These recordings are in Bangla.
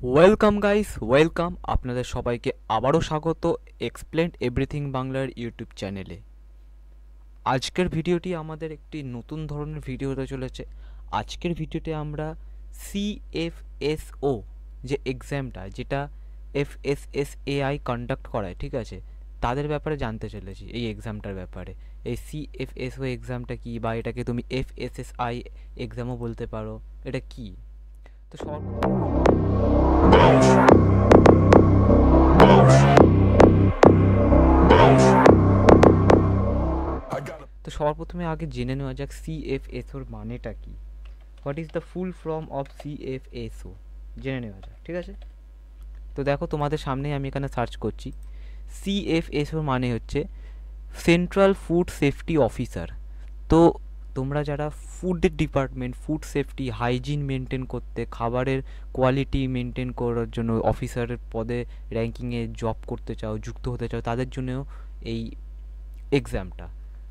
ওয়েলকাম গাইস, ওয়েলকাম আপনাদের সবাইকে আবারও স্বাগত এক্সপ্লেন্ড এভরিথিং বাংলার ইউটিউব চ্যানেলে। আজকের ভিডিওটি আমাদের একটি নতুন ধরনের ভিডিও হতে চলেছে। আজকের ভিডিওতে আমরা সিএফএসও যে এক্সামটা, যেটা এফএসএসএআই কন্ডাক্ট করায়, ঠিক আছে, তাদের ব্যাপারে জানতে চলেছি। এই এক্সামটার ব্যাপারে, এই সিএফএসও এক্সামটা কি, বা এটাকে তুমি এফএসএসআই এক্সামও বলতে পারো, এটা কি। তো সবার প্রথমে আগে জেনে নেওয়া যাক সিএফএসওর মানেটা কি। What is the full form of CFSO, জেনে নেওয়া যাক, ঠিক আছে। তো দেখো, তোমাদের সামনেই আমি এখানে সার্চ করছি। সিএফএসওর মানে হচ্ছে সেন্ট্রাল ফুড সেফটি অফিসার। তো তোমরা যারা food department, food safety, hygiene maintain করতে, খাবারের কোয়ালিটি মেনটেন করার জন্য অফিসারের পদে র্যাঙ্কিংয়ে জব করতে চাও, যুক্ত হতে চাও, তাদের জন্যও এই এক্সামটা।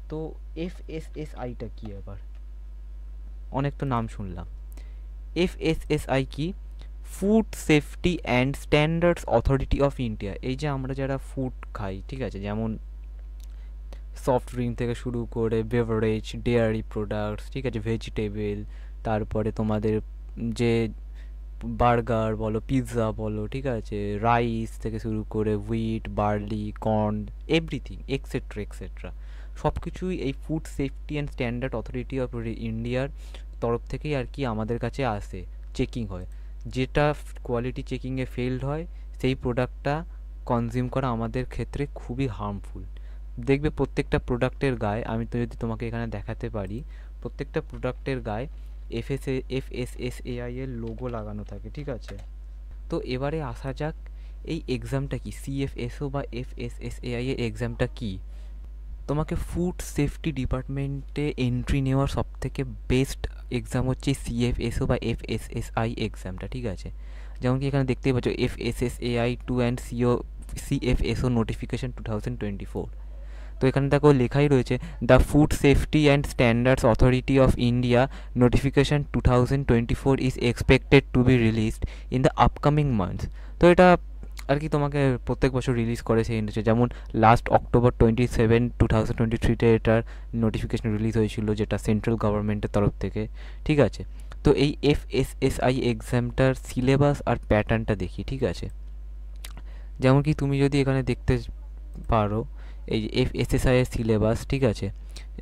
তো এফএসএসআইটা কি, আবার অনেক তো নাম শুনলাম। এফএসএসআই কি? Food safety and standards authority of India. এই যে আমরা যারা ফুড খাই, ঠিক আছে, যেমন সফট ড্রিঙ্ক থেকে শুরু করে বেভারেজ, ডেয়ারি প্রোডাক্টস, ঠিক আছে, ভেজিটেবল, তারপরে তোমাদের যে বার্গার বলো, পিৎজা বলো, ঠিক আছে, রাইস থেকে শুরু করে wheat, barley, corn, everything etcetera etcetera, সব কিছুই এই food safety and standard authority of ইন্ডিয়ার তরফ থেকেই আর কি আমাদের কাছে আসে, চেকিং হয়। যেটা কোয়ালিটি চেকিংয়ে ফেলড হয়, সেই প্রোডাক্টটা কনজিউম করা আমাদের ক্ষেত্রে খুবই হার্মফুল। দেখবে প্রত্যেকটা প্রোডাক্টের গায়ে, আমি তো যদি তোমাকে এখানে দেখাতে পারি, প্রত্যেকটা প্রোডাক্টের গায়ে এফএসএসএআই এর লোগো লাগানো থাকে, ঠিক আছে। তো এবারে আসা যাক এই এক্সামটা কি, সিএফএসও বা এফএসএসএআই এর এক্সামটা কি। তোমাকে ফুড সেফটি ডিপার্টমেন্টে এন্ট্রি নেওয়ার সবথেকে বেস্ট এক্সাম হচ্ছে সিএফএসও বা এফএসএসআই এক্সামটা, ঠিক আছে। যেমন কি এখানে দেখতেই পাচ্ছ, এফএসএসএআই 2 অ্যান্ড সিএফএসও নোটিফিকেশন 2024। তো এখানে দেখো লেখাই রয়েছে, the food safety and standards authority of India notification 2024 is expected to B released in the upcoming months. তো এটা আর কি তোমাকে প্রত্যেক বছর রিলিজ করে সেই ইন্ডাস্ট্রি, যেমন লাস্ট অক্টোবর 27, 2023-তে এটার নোটিফিকেশন রিলিজ হয়েছিল, যেটা সেন্ট্রাল গভর্নমেন্টের তরফ থেকে, ঠিক আছে। তো এই এফএসএসআই এক্সামটার সিলেবাস আর প্যাটার্নটা দেখি, ঠিক আছে। যেমন কি তুমি যদি এখানে দেখতে পারো, এই যে এফএসএসআই এর সিলেবাস, ঠিক আছে,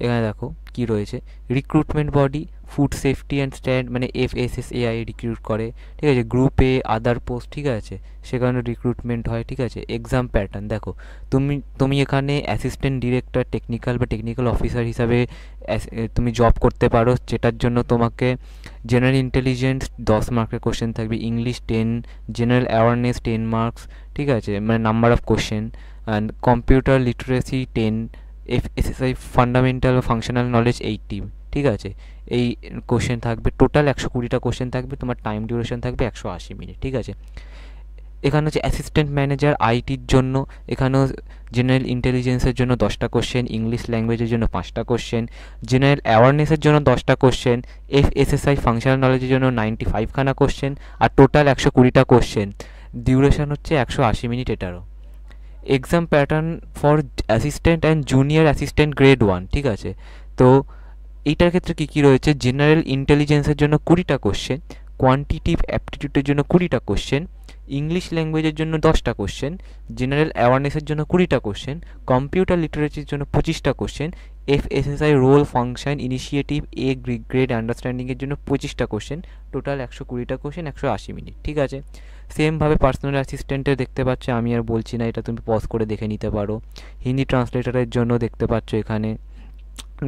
এখানে দেখো কি রয়েছে। Recruitment body food safety and stand, মানে এফএসএসএআই রিক্রুট করে, ঠিক আছে। গ্রুপ এ আদার পোস্ট, ঠিক আছে, সেখানে রিক্রুটমেন্ট হয়, ঠিক আছে। এক্সাম প্যাটার্ন দেখো, তুমি এখানে অ্যাসিস্ট্যান্ট ডিরেক্টর টেকনিক্যাল বা টেকনিক্যাল অফিসার হিসাবে তুমি জব করতে পারো, যেটার জন্য তোমাকে জেনারেল ইন্টেলিজেন্স 10 মার্কের কোশ্চেন থাকবে, ইংলিশ 10, জেনারেল অ্যাওয়ারনেস 10 মার্কস, ঠিক আছে, মানে number of question, and computer literacy 10, FSSI fundamental বা ফাংশনাল নলেজ 80, ঠিক আছে। এই কোশ্চেন থাকবে, টোটাল 120টা কোশ্চেন থাকবে, তোমার টাইম ডিউরেশন থাকবে 180 মিনিট, ঠিক আছে। এখানে হচ্ছে অ্যাসিস্ট্যান্ট ম্যানেজার আইটির জন্য, এখানেও জেনারেল ইন্টেলিজেন্সের জন্য 10টা কোশ্চেন, ইংলিশ ল্যাঙ্গুয়েজের জন্য 5টা কোশ্চেন, জেনারেল অ্যাওয়ারনেসের জন্য 10টা কোশ্চেন, এফএসএসআই ফাংশনাল নলেজের জন্য 95 খানা কোশ্চেন, আর টোটাল 120টা কোশ্চেন। ডিউরেশন হচ্ছে 180 মিনিট এটারও। Exam pattern for assistant and junior assistant grade 1, ঠিক আছে। তো এইটার ক্ষেত্রে কী কী রয়েছে, জেনারেল ইন্টেলিজেন্সের জন্য 20টা কোশ্চেন, কোয়ান্টিটিভ অ্যাপটিটিউডের জন্য 20টা কোশ্চেন, ইংলিশ ল্যাঙ্গুয়েজের জন্য 10টা কোশ্চেন, জেনারেল অ্যাওয়ারনেসের জন্য 20টা কোশ্চেন, কম্পিউটার লিটারেচির জন্য 25টা question, FSSAI role function initiative এ গ্রেড আন্ডারস্ট্যান্ডিংয়ের জন্য 25টা কোশ্চেন, টোটাল 120টা কোশ্চেন, 180 মিনিট, ঠিক আছে। সেমভাবে পার্সোনাল অ্যাসিস্ট্যান্টের দেখতে পাচ্ছ, আমি আর বলছি না, এটা তুমি পজ করে দেখে নিতে পারো। হিন্দি ট্রান্সলেটারের জন্য দেখতে পাচ্ছ এখানে,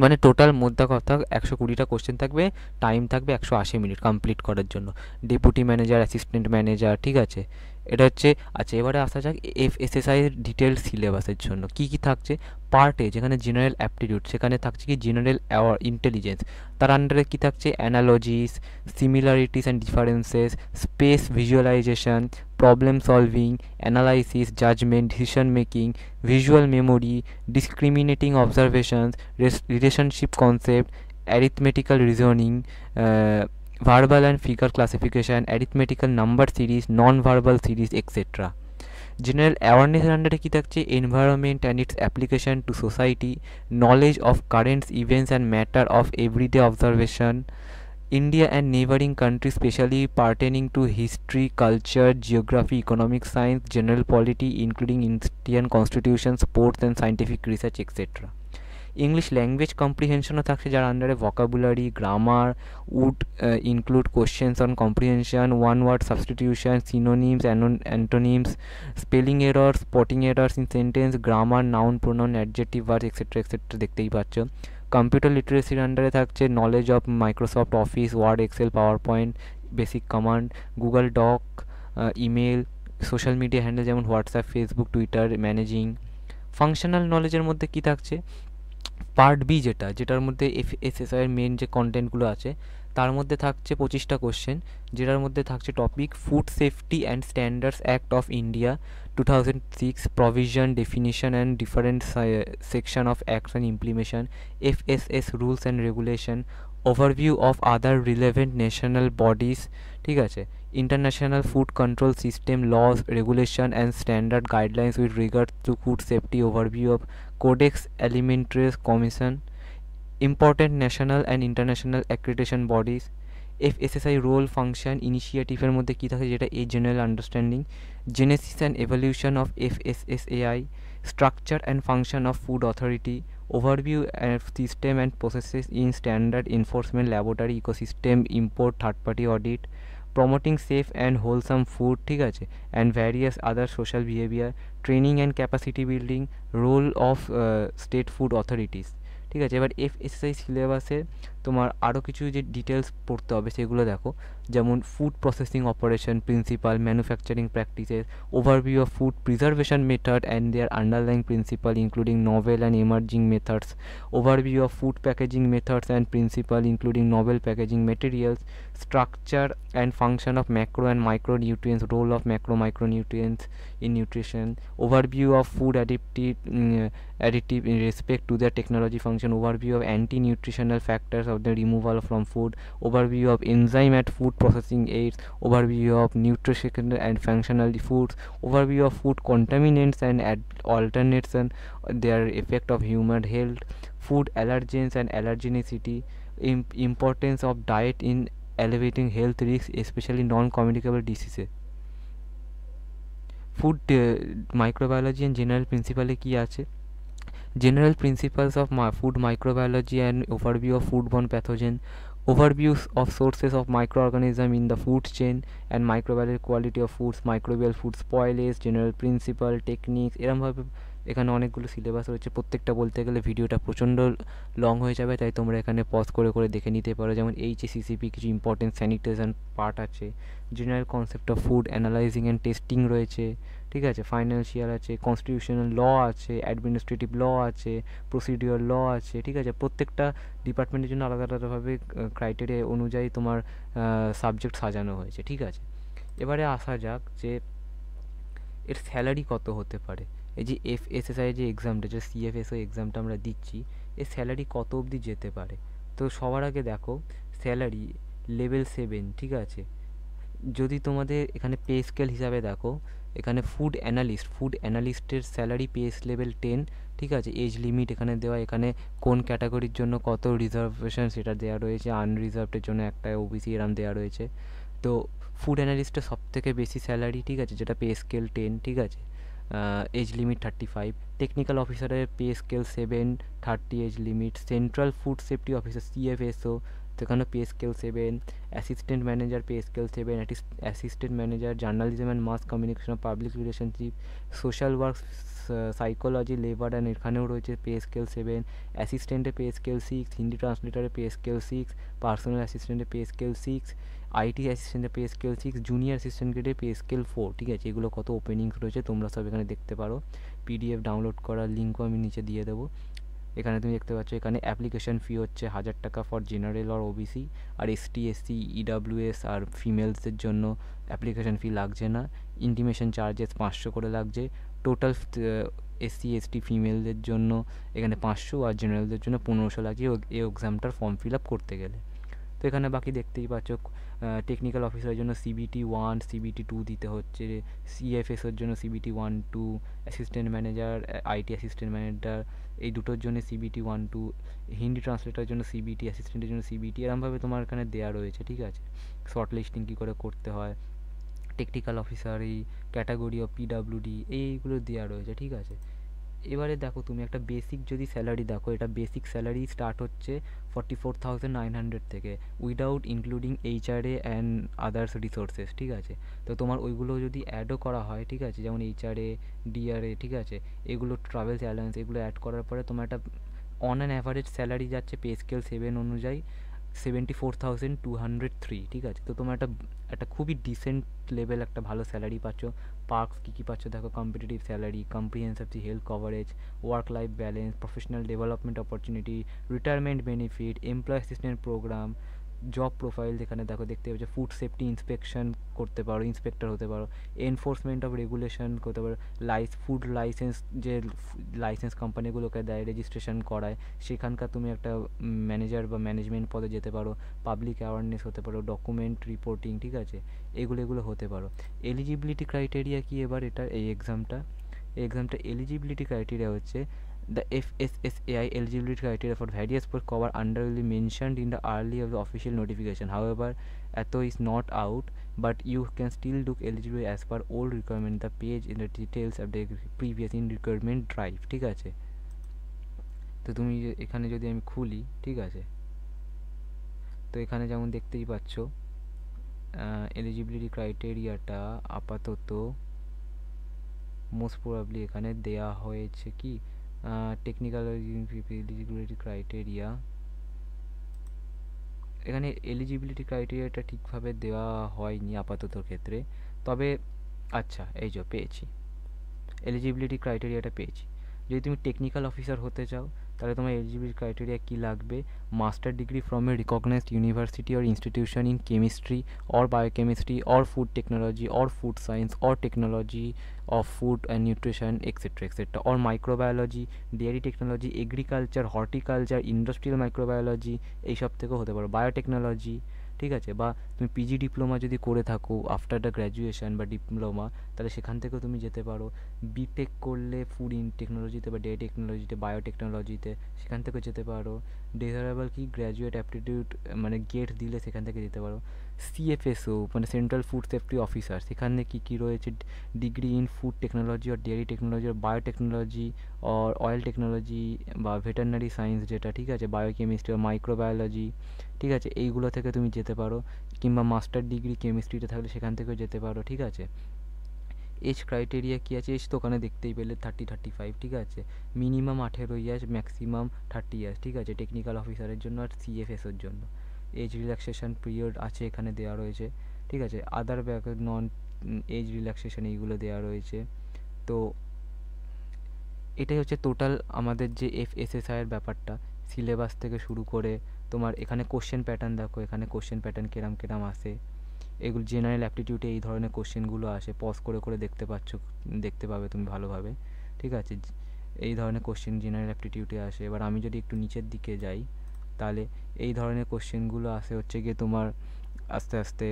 মানে টোটাল মোদ্দা কথা 120টা কোশ্চেন থাকবে, টাইম থাকবে 180 মিনিট কমপ্লিট করার জন্য। ডেপুটি ম্যানেজার, অ্যাসিস্ট্যান্ট ম্যানেজার, ঠিক আছে, এটা হচ্ছে। আচ্ছা, এবারে আসা যাক এফএসএসআই এর ডিটেল সিলেবাসের জন্য কী কী থাকছে। পার্ট এ যেখানে জেনারেল অ্যাপটিটিউড, সেখানে থাকছে কি জেনারেল ইন্টেলিজেন্স, তার আন্ডারে কী থাকছে analogies, similarities and differences, space visualisation, problem solving, analysis, judgement, decision making, visual memory, discriminating observations, relationship concept, arithmetical reasoning, verbal and figure classification, arithmetical number series, non-verbal series, etc. General awareness এর আন্ডারে কি থাকছে? Environment and its application to society, knowledge of currents, events and matter of everyday observation, India and neighboring countries specially pertaining to history, culture, geography, economic science, general polity including Indian constitution, sports and scientific research, etc. English language কম্প্রিহেনশনও থাকছে, যার আন্ডারে vocabulary, grammar, would include questions on comprehension, one word substitution, synonyms, antonyms, spelling error, spotting errors in sentence, grammar, noun, pronoun, adjective, verb, etcetera etcetera দেখতেই পাচ্ছ। কম্পিউটার লিটারেসির আন্ডারে থাকছে knowledge of Microsoft Office, Word, Excel, PowerPoint, basic command, Google doc, email, social media handle যেমন WhatsApp, Facebook, Twitter managing. Functional নলেজের মধ্যে কি থাকছে? পার্ট বি যেটার মধ্যে এফএসএসআই এর মেন যে কন্টেন্টগুলো আছে তার মধ্যে থাকছে 25টা কোশ্চেন, যেটার মধ্যে থাকছে topic food safety and standards act of India 2006, provision, definition and different section of act and ইমপ্লিমেশন, FSS rules and regulation, overview of other relevant national bodies, ঠিক আছে, international food control system, laws, regulation and standard guidelines with regard to food safety, overview of Codex Alimentarius Commission, important national and international accreditation bodies, FSSI role, function, initiative এর মধ্যে কি থাকে যেটা এই general understanding, genesis and evolution of FSSAI, structure and function of food authority, overview of system and processes in standard enforcement, laboratory ecosystem, import, third party audit, promoting safe and wholesome food, ঠিক আছে, and various other social behavior, training and capacity building, role of state food authorities, ঠিক আছে। এবার এফএসএসআই সিলেবাসে তোমার আরও কিছু যে ডিটেলস পড়তে হবে সেগুলো দেখো, যেমন food processing operation principle, manufacturing practices, overview of food preservation method and their underlying principle including novel and emerging methods, overview of food packaging methods and principle including novel packaging materials, structure and function of macro and micronutrients, role of macro micronutrients in nutrition, overview of food additive in respect to their technology function, overview of anti-nutritional factors of the removal from food, overview of enzyme at food processing aids, overview of nutritional and functional foods, overview of food contaminants and alternates and their effect of human health, food allergens and allergenicity, importance of diet in elevating health risks especially non-communicable diseases, food microbiology and general principle কি আছে, general principles of food microbiology and overview of foodborne pathogen, overviews of sources of microorganism in the food chain and microbial quality of foods, microbial food spoilage, general principle, techniques, এরমভাবে এখানে অনেকগুলো সিলেবাস রয়েছে। প্রত্যেকটা বলতে গেলে ভিডিওটা প্রচণ্ড লং হয়ে যাবে, তাই তোমরা এখানে পজ করে করে দেখে নিতে পারো। যেমন এইচএসিসিপি কিছু ইম্পর্টেন্ট স্যানিটেশন পার্ট আছে, general concept of food analysing and testing রয়েছে, ঠিক আছে, ফাইন্যান্সিয়াল আছে, কনস্টিটিউশনাল ল আছে, অ্যাডমিনিস্ট্রেটিভ ল আছে, প্রসিডিওর ল আছে, ঠিক আছে। প্রত্যেকটা ডিপার্টমেন্টের জন্য আলাদা আলাদাভাবে ক্রাইটেরিয়া অনুযায়ী তোমার সাবজেক্ট সাজানো হয়েছে, ঠিক আছে। এবারে আসা যাক যে এর স্যালারি কত হতে পারে। এই যে এফএসএসআই যে এক্সামটা, যে সিএফএসও এক্সামটা আমরা দিচ্ছি, এর স্যালারি কত অবধি যেতে পারে। তো সবার আগে দেখো স্যালারি লেভেল 7, ঠিক আছে। যদি তোমাদের এখানে পে স্কেল হিসাবে দেখো, এখানে ফুড অ্যানালিস্টের স্যালারি পে লেভেল 10, ঠিক আছে। এজ লিমিট এখানে দেওয়া, এখানে কোন ক্যাটাগরির জন্য কত রিজার্ভেশন সেটা দেওয়া রয়েছে, আনরিজার্ভডের জন্য একটা ওবিসি এরম দেওয়া রয়েছে। তো ফুড অ্যানালিস্টের সবথেকে বেশি স্যালারি, ঠিক আছে, যেটা পে স্কেল 10, ঠিক আছে, এজ লিমিট 35। টেকনিক্যাল অফিসারের pay scale 7, 30 age limit. Central food safety officer CFSO, সেখানে pay scale 7। Assistant manager pay scale 7। Assistant manager journalism and mass communication of public relationship, social work, psychology, labour and এখানেও রয়েছে পে স্কেল 7। অ্যাসিস্ট্যান্টের পে স্কেল 6, হিন্দি ট্রান্সলেটারের পে স্কেল 6, পার্সোনাল অ্যাসিস্ট্যান্টের পে স্কেল 6, আইটি অ্যাসিস্ট্যান্টের পে স্কেল 6, জুনিয়র অ্যাসিস্ট্যান্ট গ্রেডের পে স্কেল 4, ঠিক আছে। এগুলো কত ওপেনিংস রয়েছে তোমরা সব এখানে দেখতে পারো। পিডিএফ ডাউনলোড করার লিঙ্কও আমি নিচে দিয়ে দেবো। এখানে তুমি দেখতে পাচ্ছ এখানে অ্যাপ্লিকেশন ফি হচ্ছে 1000 টাকা ফর জেনারেল আর ওবিসি, আর এসটি, এসসি, ইডাব্লিউএস আর ফিমেলসদের জন্য অ্যাপ্লিকেশন ফি লাগছে না। ইন্টিমেশন চার্জেস 500 করে লাগছে। টোটাল এসসি, এসটি, ফিমেলদের জন্য এখানে 500 আর জেনারেলদের জন্য 1500 লাগছে এই এক্সামটার ফর্ম ফিল আপ করতে গেলে, তো এখানে বাকি দেখতেই পাচ্ছ, টেকনিক্যাল অফিসারের জন্য CBT 1 CBT 2 দিতে হচ্ছে, CFSOর জন্য CBT 1 2, assistant manager IT assistant manager এই দুটোর জন্য CBT 1 2, হিন্দি ট্রান্সলেটারের জন্য CBT, অ্যাসিস্ট্যান্টের জন্য CBT, এরমভাবে তোমার এখানে দেওয়া রয়েছে, ঠিক আছে। শর্ট লিস্টিং কী করে করতে হয়, টেকনিক্যাল অফিসার এই ক্যাটাগরি অফ PWD এইগুলো দেওয়া রয়েছে, ঠিক আছে। এবারে দেখো তুমি একটা বেসিক যদি স্যালারি দেখো, এটা বেসিক স্যালারি স্টার্ট হচ্ছে 44,900 থেকে, without including HRA and others resources, ঠিক আছে। তো তোমার ওইগুলো যদি অ্যাডও করা হয়, ঠিক আছে, যেমন HRA DRA, ঠিক আছে, এগুলো ট্রাভেলস অ্যালাউন্স এগুলো অ্যাড করার পরে তোমার একটা অন অ্যান অ্যাভারেজ স্যালারি যাচ্ছে পে স্কেল 7 অনুযায়ী 74,203, ঠিক আছে। তো তোমার একটা একটা খুবই ডিসেন্ট লেভেল একটা ভালো স্যালারি পাচ্ছ। পার্কস কী কী পাচ্ছ দেখো, competitive salary, comprehensive health coverage, work life balance, professional development opportunity, retirement benefit, employ assistant programme, job profile যেখানে দেখো দেখতে পাচ্ছ, ফুড সেফটি ইন্সপেকশন করতে পারো, ইন্সপেক্টর হতে পারো, এনফোর্সমেন্ট অফ রেগুলেশন করতে পারো, ফুড লাইসেন্স যে লাইসেন্স কোম্পানিগুলোকে দেয় রেজিস্ট্রেশন করায় সেখানকার তুমি একটা ম্যানেজার বা ম্যানেজমেন্ট পদে যেতে পারো, পাবলিক অ্যাওয়ারনেস হতে পারো, ডকুমেন্ট রিপোর্টিং, ঠিক আছে, এগুলো হতে পারো। এলিজিবিলিটি ক্রাইটেরিয়া কি এবার এটার এই এক্সামটা এলিজিবিলিটি ক্রাইটেরিয়া হচ্ছে the FSSAI eligibility criteria for various posts cover under will be mentioned in the early of the official notification. However, ATO is not out, but you can still look eligible as per old requirement. The page in the details of the previous in requirement drive, ঠিক আছে। তো তুমি এখানে যদি আমি খুলি, ঠিক আছে, তো এখানে যেমন দেখতেই পাচ্ছ এলিজিবিলিটি ক্রাইটেরিয়াটা আপাতত মোস্ট প্রবাবলি এখানে দেয়া হয়েছে কি টেকনিক্যাল এলিজিবিলিটি ক্রাইটেরিয়া, এখানে এলিজিবিলিটি ক্রাইটেরিয়াটা ঠিকভাবে দেওয়া হয়নি আপাতত ক্ষেত্রে। তবে আচ্ছা এই যে পেয়েছি, এলিজিবিলিটি ক্রাইটেরিয়াটা পেয়েছি। যদি তুমি টেকনিক্যাল অফিসার হতে চাও তাহলে তোমার এলিজিবিলিটি ক্রাইটেরিয়া কী লাগবে, master degree from a recognised university or institution in chemistry or biochemistry or food technology or food science or technology of food and nutrition etcetera or microbiology, dairy technology, agriculture, horticulture, industrial microbiology এইসব থেকেও হতে পারো, বায়োটেকনোলজি, ঠিক আছে। বা তুমি পিজি ডিপ্লোমা যদি করে থাকো আফটার দ্য গ্র্যাজুয়েশন বা ডিপ্লোমা, তাহলে সেখান থেকেও তুমি যেতে পারো। বিটেক করলে ফুড টেকনোলজিতে বা ডেয়ারি টেকনোলজিতে, বায়োটেকনোলজিতে সেখান থেকেও যেতে পারো। ডিজারেবল কি গ্র্যাজুয়েট অ্যাপটিটিউড মানে গেট দিলে সেখান থেকে যেতে পারো। CFSO মানে সেন্ট্রাল ফুড সেফটি অফিসার, সেখানে কী রয়েছে, ডিগ্রি ইন ফুড টেকনোলজি আর ডেয়ারি টেকনোলজি আর বায়োটেকনোলজি আর অয়েল টেকনোলজি বা ভেটেরিনারি সায়েন্স যেটা, ঠিক আছে, বায়োকেমিস্ট্রি আর মাইক্রোবায়োলজি, ঠিক আছে, এইগুলো থেকে তুমি যেতে পারো। কিংবা মাস্টার ডিগ্রি কেমিস্ট্রিতে থাকলে সেখান থেকেও যেতে পারো, ঠিক আছে। এজ ক্রাইটেরিয়া কী আছে, এজ তো ওখানে দেখতেই পেলে 30-35, ঠিক আছে। মিনিমাম 18 ইয়ার্স, ম্যাক্সিমাম 30 ইয়ার্স, ঠিক আছে, টেকনিক্যাল অফিসারের জন্য আর CFSOর জন্য। এজ রিল্যাক্সেশন পিরিয়ড আছে এখানে দেওয়া রয়েছে, ঠিক আছে। আদার নন এজ রিল্যাক্সেশন এইগুলো দেওয়া রয়েছে। তো এটাই হচ্ছে টোটাল আমাদের যে FSSAI এর ব্যাপারটা, সিলেবাস থেকে শুরু করে তোমার এখানে কোশ্চেন প্যাটার্ন দেখো, এখানে কোশ্চেন প্যাটার্ন কেরাম আসে, এগুলো জেনারেল অ্যাপটিটিউডে এই ধরনের কোশ্চেনগুলো আসে, পজ করে করে দেখতে পাবে তুমি ভালোভাবে, ঠিক আছে। এই ধরনের কোশ্চেন জেনারেল অ্যাপটিটিউডে আসে। এবার আমি যদি একটু নিচের দিকে যাই তাহলে এই ধরনের কোশ্চেনগুলো আসে হচ্ছে গিয়ে তোমার আস্তে আস্তে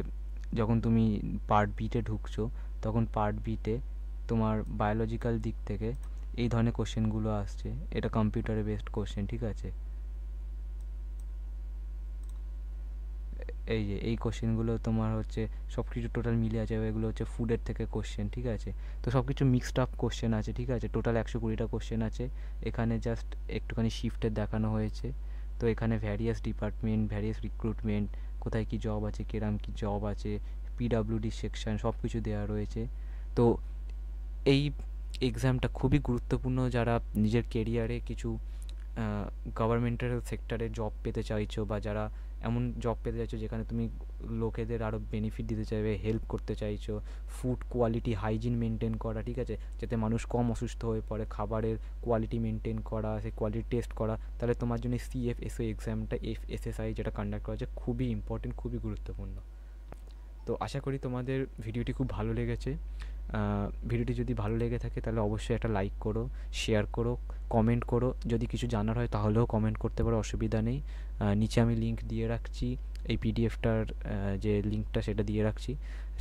যখন তুমি পার্ট বিতে ঢুকছো তখন পার্ট বিতে তোমার বায়োলজিক্যাল দিক থেকে এই ধরনের কোশ্চেনগুলো আসছে, এটা কম্পিউটারে বেসড কোশ্চেন, ঠিক আছে। এই যে এই কোশ্চেনগুলো তোমার হচ্ছে সব কিছু টোটাল মিলে আছে, এগুলো হচ্ছে ফুডের থেকে কোশ্চেন, ঠিক আছে। তো সব কিছু মিক্সড আপ কোশ্চেন আছে, ঠিক আছে। টোটাল 120টা কোশ্চেন আছে, এখানে জাস্ট একটুখানি শিফটের দেখানো হয়েছে। তো এখানে ভ্যারিয়াস ডিপার্টমেন্ট, ভ্যারিয়াস রিক্রুটমেন্ট, কোথায় কী জব আছে, কেরাম কী জব আছে, PWD সেকশন সব কিছু দেওয়া রয়েছে। তো এই এক্সামটা খুবই গুরুত্বপূর্ণ যারা নিজের কেরিয়ারে কিছু গভর্নমেন্টের সেক্টরে জব পেতে চাইছো, বা যারা এমন জব পেতে চাইছো যেখানে তুমি লোকেদের আরও বেনিফিট দিতে চাইবে, হেল্প করতে চাইছো, ফুড কোয়ালিটি হাইজিন মেনটেন করা, ঠিক আছে, যাতে মানুষ কম অসুস্থ হয়ে পড়ে, খাবারের কোয়ালিটি মেনটেন করা, সেই কোয়ালিটি টেস্ট করা, তাহলে তোমার জন্য CFSO এক্সামটা FSSAI যেটা কন্ডাক্ট করা হচ্ছে খুবই ইম্পর্টেন্ট, খুবই গুরুত্বপূর্ণ। তো আশা করি তোমাদের ভিডিওটি খুব ভালো লেগেছে। ভিডিওটি যদি ভালো লেগে থাকে তাহলে অবশ্যই একটা লাইক করো, শেয়ার করো, কমেন্ট করো। যদি কিছু জানার হয় তাহলেও কমেন্ট করতে পারো, অসুবিধা নেই। নিচে আমি লিঙ্ক দিয়ে রাখছি, এই পিডিএফটার যে লিঙ্কটা সেটা দিয়ে রাখছি,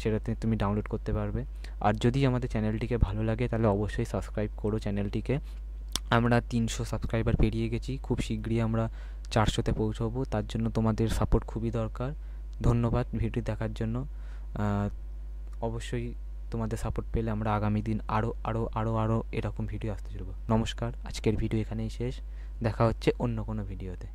সেটাতে তুমি ডাউনলোড করতে পারবে। আর যদি আমাদের চ্যানেলটিকে ভালো লাগে তাহলে অবশ্যই সাবস্ক্রাইব করো চ্যানেলটিকে। আমরা 300 সাবস্ক্রাইবার পেরিয়ে গেছি, খুব শীঘ্রই আমরা 400-তে পৌঁছবো। তার জন্য তোমাদের সাপোর্ট খুবই দরকার। ধন্যবাদ ভিডিওটি দেখার জন্য। অবশ্যই তোমাদের সাপোর্ট পেলে আমরা আগামী দিন আরও এরকম ভিডিও আসতে চলবো। নমস্কার, আজকের ভিডিও এখানেই শেষ। দেখা হচ্ছে অন্য কোনো ভিডিওতে।